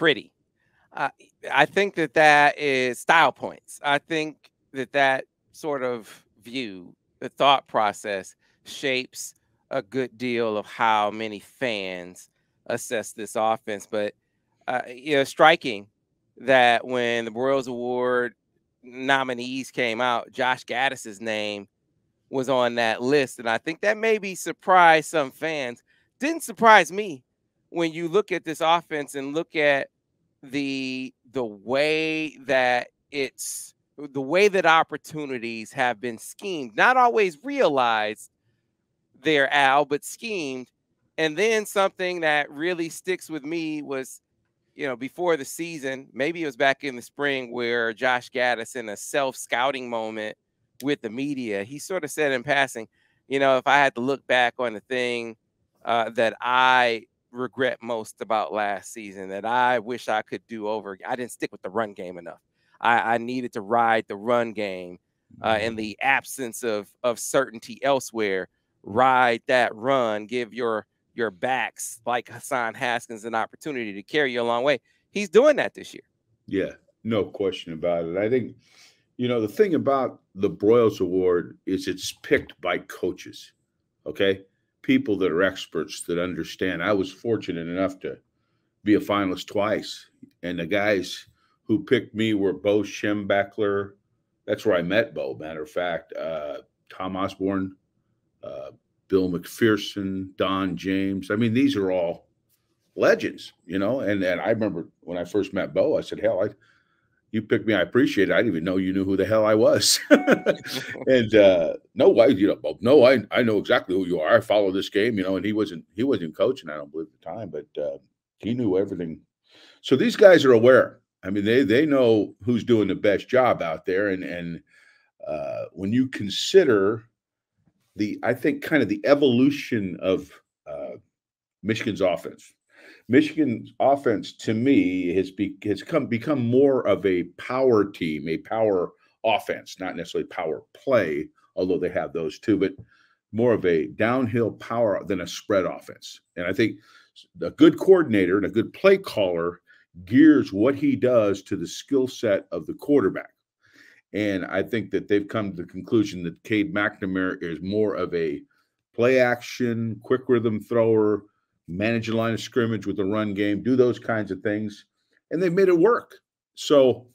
pretty. Uh, I think that is style points. I think that sort of view, the thought process, shapes a good deal of how many fans assess this offense. But striking that when the Broyles Award nominees came out, Josh Gattis's name was on that list, and I think that maybe surprised some fans. Didn't surprise me when you look at this offense and look at the way that opportunities have been schemed, not always realized there, Al, but schemed. And then something that really sticks with me was, before the season, maybe it was back in the spring, where Josh Gattis, in a self-scouting moment with the media, he sort of said in passing, if I had to look back on the thing that I regret most about last season, that I wish I could do over, I didn't stick with the run game enough. I needed to ride the run game in the absence of certainty elsewhere. Ride that run, give your backs like Hassan Haskins an opportunity to carry you a long way. He's doing that this year. Yeah, no question about it. I think, the thing about the Broyles Award is it's picked by coaches, okay? People that are experts that understand. I was fortunate enough to be a finalist twice, and the guys who picked me were Bo Schembechler. That's where I met Bo, matter of fact. Tom Osborne, Bill McPherson, Don James. I mean, these are all legends, and I remember when I first met Bo, I said, hell, you picked me. I appreciate it. I didn't even know you knew who the hell I was. And no, I know exactly who you are. I follow this game, and he wasn't coaching, I don't believe, at the time, but he knew everything. So these guys are aware. I mean, they know who's doing the best job out there. And when you consider I think kind of the evolution of Michigan's offense. Michigan's offense, to me, has become more of a power team, a power offense, not necessarily power play, although they have those too, but more of a downhill power than a spread offense. And I think a good coordinator and a good play caller gears what he does to the skill set of the quarterback. And I think that they've come to the conclusion that Cade McNamara is more of a play action, quick rhythm thrower, manage a line of scrimmage with the run game, do those kinds of things. And they've made it work. So,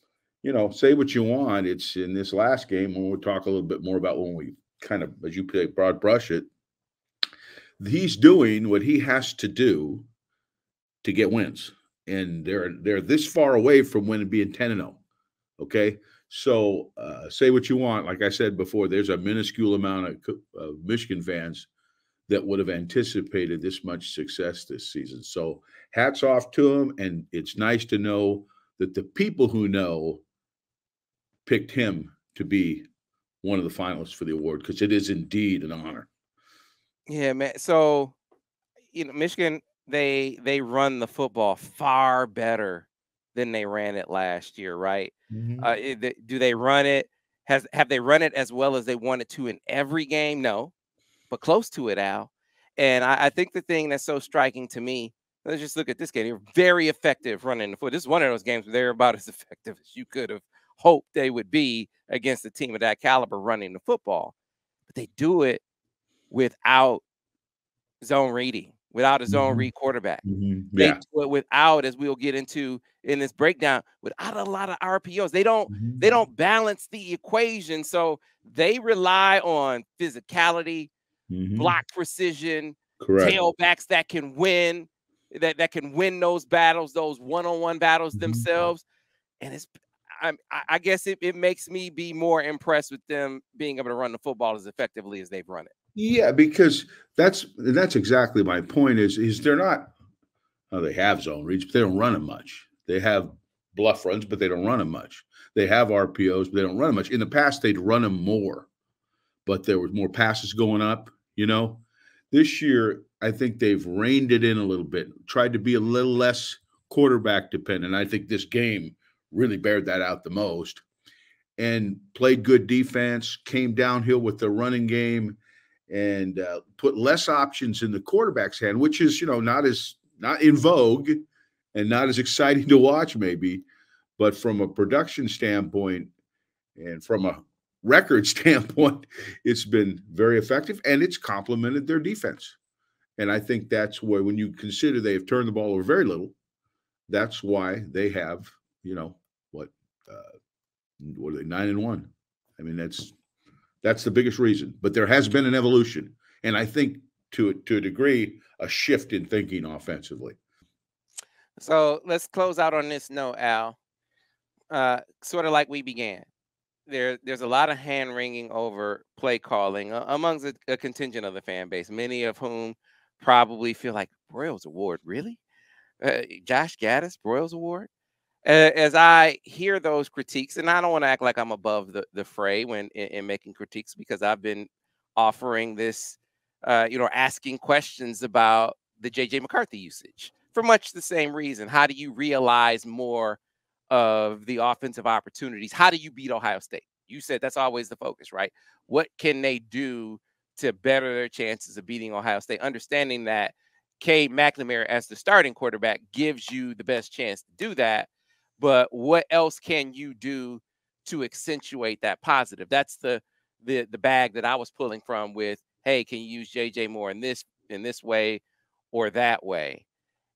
say what you want. It's in this last game, when we'll talk a little bit more about when we kind of, as you play, broad brush it, he's doing what he has to do to get wins. And they're this far away from winning, being 10-0. Okay. So say what you want. Like I said before, there's a minuscule amount of Michigan fans that would have anticipated this much success this season. So hats off to him. And it's nice to know that the people who know picked him to be one of the finalists for the award, because it is indeed an honor. Yeah, man. So, Michigan, they run the football far better than they ran it last year, right? Mm-hmm. Do they run it? Have they run it as well as they wanted to in every game? No, but close to it, Al. And I think the thing that's so striking to me, let's just look at this game. They're very effective running the foot. This is one of those games where they're about as effective as you could have hoped they would be against a team of that caliber running the football. But they do it without zone reading, without a zone read quarterback. Mm-hmm. Yeah. They do it without, as we'll get into in this breakdown, without a lot of RPOs. They don't balance the equation. So they rely on physicality, block precision, correct, tailbacks that can win, that can win those battles, those one-on-one battles themselves. And I guess it makes me be more impressed with them being able to run the football as effectively as they've run it. Yeah, because that's exactly my point. Is they're not. Oh, they have zone reads, but they don't run them much. They have bluff runs, but they don't run them much. They have RPOs, but they don't run them much. In the past, they'd run them more, but there was more passes going up. This year, I think they've reined it in a little bit, tried to be a little less quarterback dependent. I think this game really bared that out the most, and played good defense, came downhill with the running game, and put less options in the quarterback's hand, which is, not in vogue. and not as exciting to watch, maybe. But from a production standpoint and from a record standpoint, it's been very effective, and it's complemented their defense. And I think that's where, when you consider they have turned the ball over very little, that's why they have, what, what are they, 9-1? I mean, that's the biggest reason. But there has been an evolution, and I think to a degree, a shift in thinking offensively. So let's close out on this note, Al. Sort of like we began. There's a lot of hand wringing over play calling amongst a contingent of the fan base, many of whom probably feel like, Broyles Award, really? Josh Gattis, Broyles Award? As I hear those critiques, and I don't want to act like I'm above the fray when in making critiques, because I've been offering this, asking questions about the J.J. McCarthy usage for much the same reason. How do you realize more of the offensive opportunities? How do you beat Ohio State? You said that's always the focus, right? What can they do to better their chances of beating Ohio State? Understanding that Cade McNamara as the starting quarterback gives you the best chance to do that. But what else can you do to accentuate that positive? That's the bag that I was pulling from with, hey, can you use JJ more in this way or that way?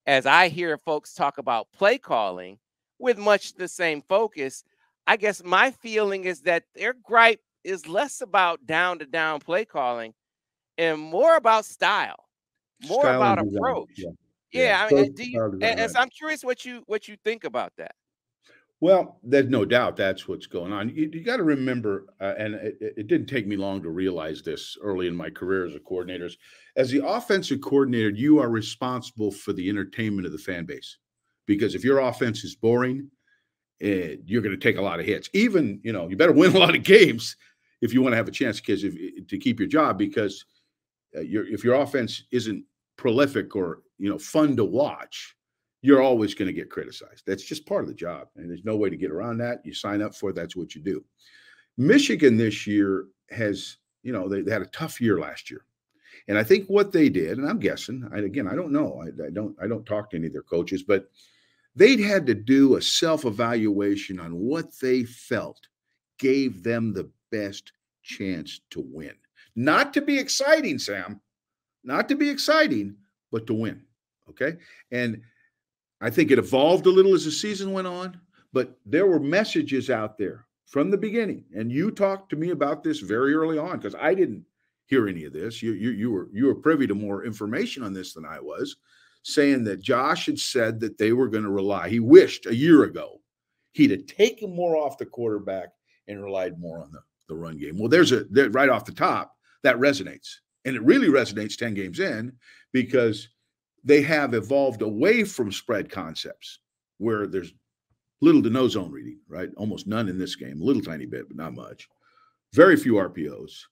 As I hear folks talk about play calling with much the same focus, I guess my feeling is that their gripe is less about down to down play calling and more about style, more Style about and design. approach. Yeah. Yeah, I mean, do you? And Right. so I'm curious what you think about that. Well, there's no doubt that's what's going on. You got to remember, and it didn't take me long to realize this early in my career as a coordinator. As the offensive coordinator, you are responsible for the entertainment of the fan base, because if your offense is boring, you're going to take a lot of hits. Even, you better win a lot of games if you want to have a chance to keep your job, because if your offense isn't prolific or fun to watch, you're always going to get criticized. That's just part of the job, and there's no way to get around that. You sign up for it, that's what you do. Michigan this year has, they had a tough year last year, and I think what they did, and I'm guessing, I don't know, I don't talk to any of their coaches, but they'd had to do a self-evaluation on what they felt gave them the best chance to win. Not to be exciting, Sam, not to be exciting, but to win. Okay, and I think it evolved a little as the season went on, but there were messages out there from the beginning. And you talked to me about this very early on, because I didn't hear any of this. You were privy to more information on this than I was, saying that Josh had said that they were going to rely. He wished a year ago he'd have taken more off the quarterback and relied more on the run game. Well, right off the top, that resonates. And it really resonates 10 games in, because they have evolved away from spread concepts where there's little to no zone reading, right? Almost none in this game, a little tiny bit, but not much. Very few RPOs,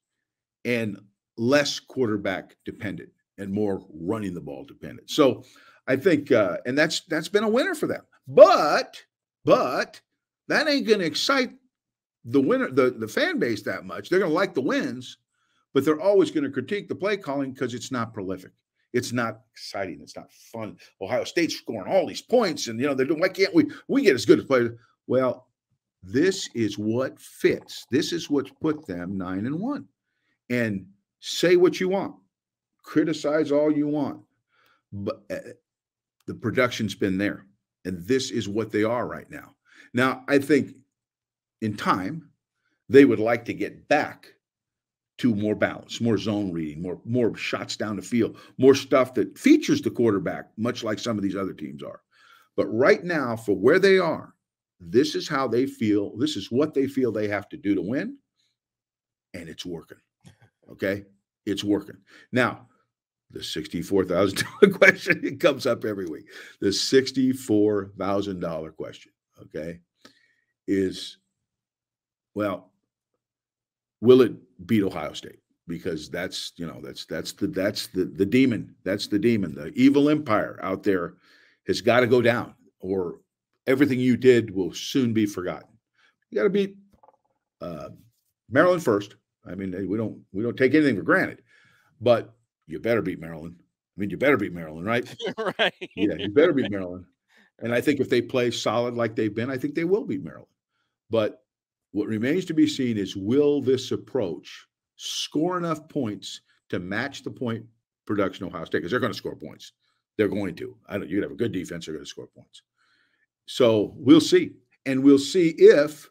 and less quarterback dependent and more running the ball dependent. So I think, and that's been a winner for them. But that ain't going to excite the winner, the fan base that much. They're going to like the wins, but they're always going to critique the play calling because it's not prolific. It's not exciting. It's not fun. Ohio State's scoring all these points, and they're doing, why can't we get as good as players? Well, this is what fits. This is what's put them 9-1. And say what you want, criticize all you want, but the production's been there, and this is what they are right now. Now, I think in time they would like to get back to more balance, more zone reading, more shots down the field, more stuff that features the quarterback, much like some of these other teams are. But right now, for where they are, this is how they feel. This is what they feel they have to do to win, and it's working. Okay? It's working. Now, the $64,000 question, it comes up every week. The $64,000 question, okay, is, well, will it beat Ohio State? Because that's the demon. That's the demon. The evil empire out there has got to go down, or everything you did will soon be forgotten. You got to beat Maryland first. I mean, we don't take anything for granted, but you better beat Maryland. I mean, you better beat Maryland, right? Right. Yeah, you better beat Maryland. And I think if they play solid like they've been, I think they will beat Maryland. But what remains to be seen is, will this approach score enough points to match the point production of Ohio State? Because they're going to score points. They're going to. You could have a good defense, they're going to score points. So we'll see. And we'll see if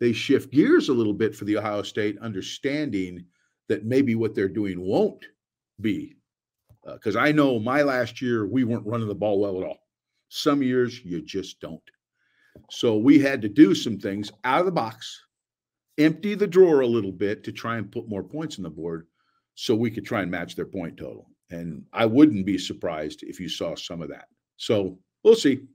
they shift gears a little bit for the Ohio State, understanding that maybe what they're doing won't be. Because I know my last year, we weren't running the ball well at all. Some years, you just don't. So we had to do some things out of the box, empty the drawer a little bit to try and put more points on the board so we could try and match their point total. And I wouldn't be surprised if you saw some of that. So we'll see.